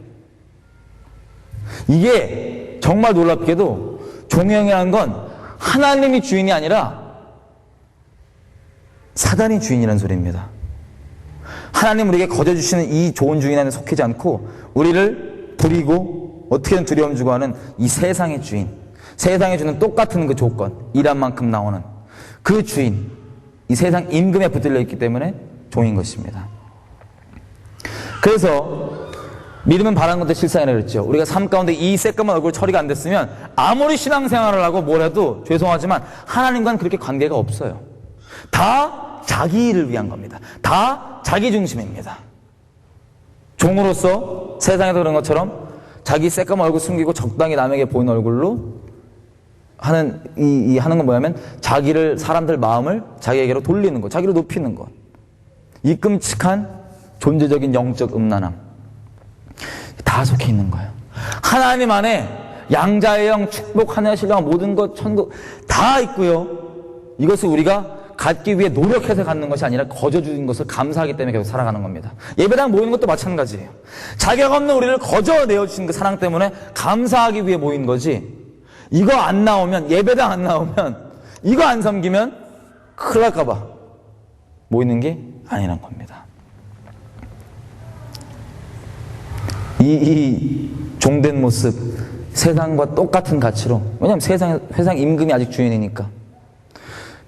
이게 정말 놀랍게도 종영이라는 건 하나님이 주인이 아니라 사단이 주인이라는 소리입니다. 하나님 우리에게 거저주시는 이 좋은 주인 안에 속하지 않고 우리를 부리고 어떻게든 두려움 주고 하는 이 세상의 주인, 세상에 주는 똑같은 그 조건, 일한 만큼 나오는 그 주인, 이 세상 임금에 붙들려 있기 때문에 종인 것입니다. 그래서 믿음은 바라는 것도 실상이라고 그랬죠. 우리가 삶 가운데 이 새까만 얼굴 처리가 안 됐으면 아무리 신앙생활을 하고 뭘 해도 죄송하지만 하나님과는 그렇게 관계가 없어요. 다 자기를 위한 겁니다. 다 자기 중심입니다. 종으로서 세상에서 그런 것처럼 자기 새까만 얼굴 숨기고 적당히 남에게 보이는 얼굴로 하는 하는 건 뭐냐면 자기를, 사람들 마음을 자기에게로 돌리는 것, 자기를 높이는 것. 이 끔찍한 존재적인 영적 음란함 다 속해 있는 거예요. 하나님 안에 양자의 영, 축복, 하나의 신령, 모든 것, 천국 다 있고요. 이것을 우리가 갖기 위해 노력해서 갖는 것이 아니라 거저 주신 것을 감사하기 때문에 계속 살아가는 겁니다. 예배당 모이는 것도 마찬가지예요. 자격 없는 우리를 거저 내어주신 그 사랑 때문에 감사하기 위해 모인 거지, 이거 안 나오면, 예배당 안 나오면, 이거 안 섬기면 큰일 날까봐 모이는 게 아니란 겁니다. 이 종된 모습, 세상과 똑같은 가치로, 왜냐하면 세상 임금이 아직 주인이니까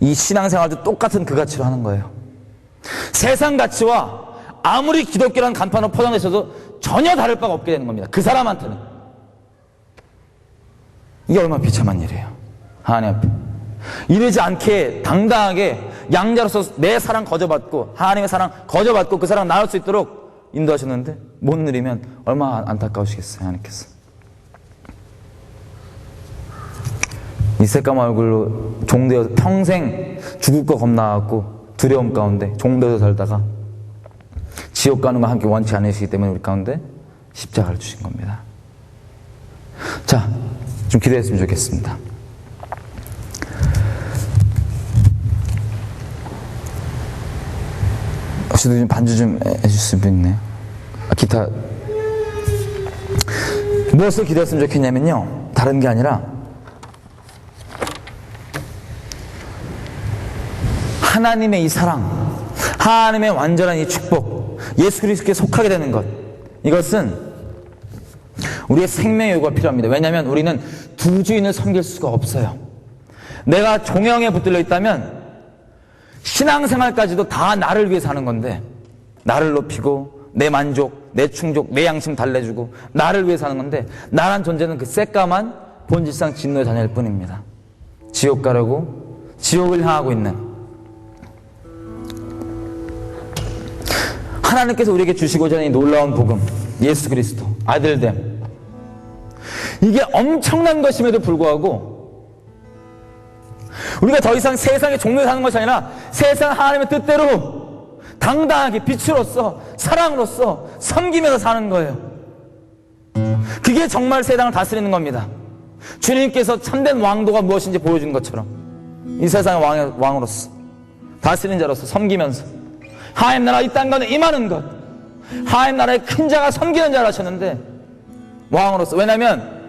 이 신앙생활도 똑같은 그 가치로 하는 거예요. 세상 가치와 아무리 기독교라는 간판으로 포장되셔도 전혀 다를 바가 없게 되는 겁니다. 그 사람한테는. 이게 얼마나 비참한 일이에요. 하나님 앞에 이러지 않게 당당하게 양자로서 내 사랑 거저받고 하나님의 사랑 거저받고 그 사랑 나눌 수 있도록 인도하셨는데 못 누리면 얼마나 안타까우시겠어요. 하나님께서 이 새까만 얼굴로 종되어서 평생 죽을 거 겁나갖고 두려움 가운데 종되어서 살다가 지옥 가는 거 함께 원치 않으시기 때문에 우리 가운데 십자가를 주신 겁니다. 자, 좀 기도했으면 좋겠습니다. 혹시 좀 반주 좀 해주실 분 있나요? 기타. 무엇을 기도했으면 좋겠냐면요, 다른 게 아니라 하나님의 이 사랑, 하나님의 완전한 이 축복, 예수 그리스도께 속하게 되는 것, 이것은 우리의 생명의 요구가 필요합니다. 왜냐하면 우리는 두 주인을 섬길 수가 없어요. 내가 종영에 붙들려 있다면 신앙생활까지도 다 나를 위해서 하는 건데, 나를 높이고 내 만족, 내 충족, 내 양심 달래주고 나를 위해서 하는 건데, 나란 존재는 그 새까만 본질상 진노의 자녀일 뿐입니다. 지옥 가려고 지옥을 향하고 있는, 하나님께서 우리에게 주시고자 하는 이 놀라운 복음, 예수 그리스도 아들됨, 이게 엄청난 것임에도 불구하고 우리가 더 이상 세상의 종로에 사는 것이 아니라 세상 하나님의 뜻대로 당당하게 빛으로서 사랑으로서 섬기면서 사는 거예요. 그게 정말 세상을 다스리는 겁니다. 주님께서 참된 왕도가 무엇인지 보여준 것처럼 이 세상의 왕으로서 다스리는 자로서 섬기면서 하나님 나라 이 땅 가운데 임하는 것, 하나님 나라의 큰 자가 섬기는 자라 하셨는데 왕으로서, 왜냐하면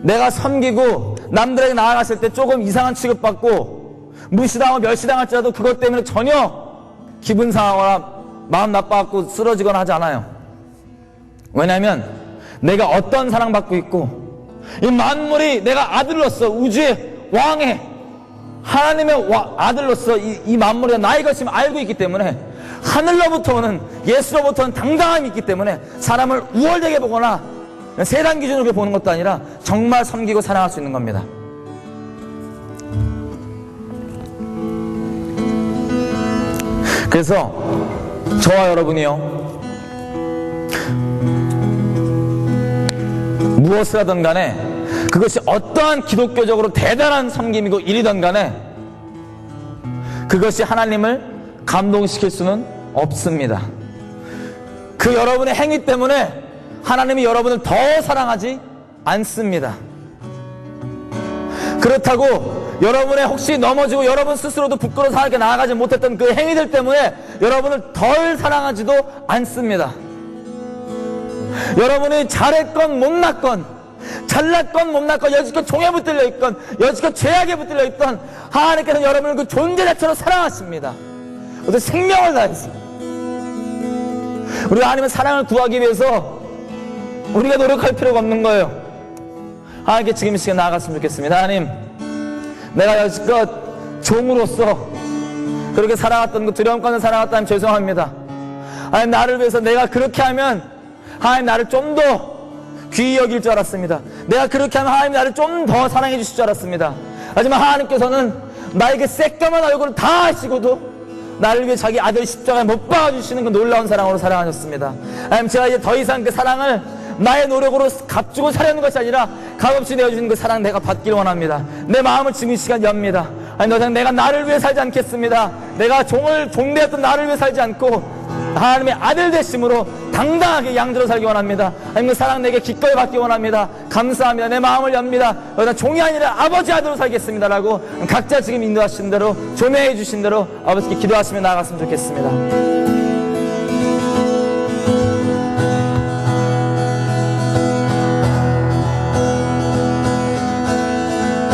내가 섬기고 남들에게 나아갔을 때 조금 이상한 취급받고 무시당하고 멸시당할지라도 그것 때문에 전혀 기분 상하거나 마음 나빠갖고 쓰러지거나 하지 않아요. 왜냐하면 내가 어떤 사랑받고 있고 이 만물이 내가 아들로서 우주의 왕의 하나님의 아들로서 이 만물이 나의 것임을 알고 있기 때문에 하늘로부터 오는 예수로부터 오는 당당함이 있기 때문에 사람을 우월되게 보거나 세상 기준으로 보는 것도 아니라 정말 섬기고 사랑할 수 있는 겁니다. 그래서 저와 여러분이요, 무엇을 하든 간에 그것이 어떠한 기독교적으로 대단한 섬김이고 일이든 간에 그것이 하나님을 감동시킬 수는 없습니다. 그 여러분의 행위 때문에 하나님이 여러분을 더 사랑하지 않습니다. 그렇다고 여러분의 혹시 넘어지고 여러분 스스로도 부끄러워서 하나님께 나아가지 못했던 그 행위들 때문에 여러분을 덜 사랑하지도 않습니다. 여러분이 잘했건 못났건 잘났건 못났건 여지껏 종에 붙들려 있건 여지껏 죄악에 붙들려 있던 하나님께서는 여러분을 그 존재 자체로 사랑하십니다. 어떤 생명을 다해서 우리가 하나님의 사랑을 구하기 위해서 우리가 노력할 필요가 없는 거예요. 하나님께 지금 이 시간 나아갔으면 좋겠습니다. 하나님, 내가 여지껏 종으로서 그렇게 살아갔던 그 두려움 가운데 살아갔다면 죄송합니다. 하나님, 나를 위해서 내가 그렇게 하면 하나님 나를 좀 더 귀히 여길 줄 알았습니다. 내가 그렇게 하면 하나님 나를 좀 더 사랑해 주실 줄 알았습니다. 하지만 하나님께서는 나에게 새까만 얼굴을 다 하시고도 나를 위해 자기 아들 십자가에 못 박아주시는 그 놀라운 사랑으로 사랑하셨습니다. 하나님, 제가 이제 더 이상 그 사랑을 나의 노력으로 값주고 사려는 것이 아니라 값없이 내어주는 그 사랑 내가 받기를 원합니다. 내 마음을 지금 이 시간 엽니다. 아니, 더 이상 내가 나를 위해 살지 않겠습니다. 내가 종되었던 나를 위해 살지 않고 하나님의 아들 되심으로 당당하게 양들어 살기 원합니다. 하나님, 그 사랑 내게 기꺼이 받기 원합니다. 감사합니다. 내 마음을 엽니다. 나 종이 아니라 아버지 아들로 살겠습니다 라고 각자 지금 인도하신 대로 조명해 주신 대로 아버지께 기도하시며 나아갔으면 좋겠습니다.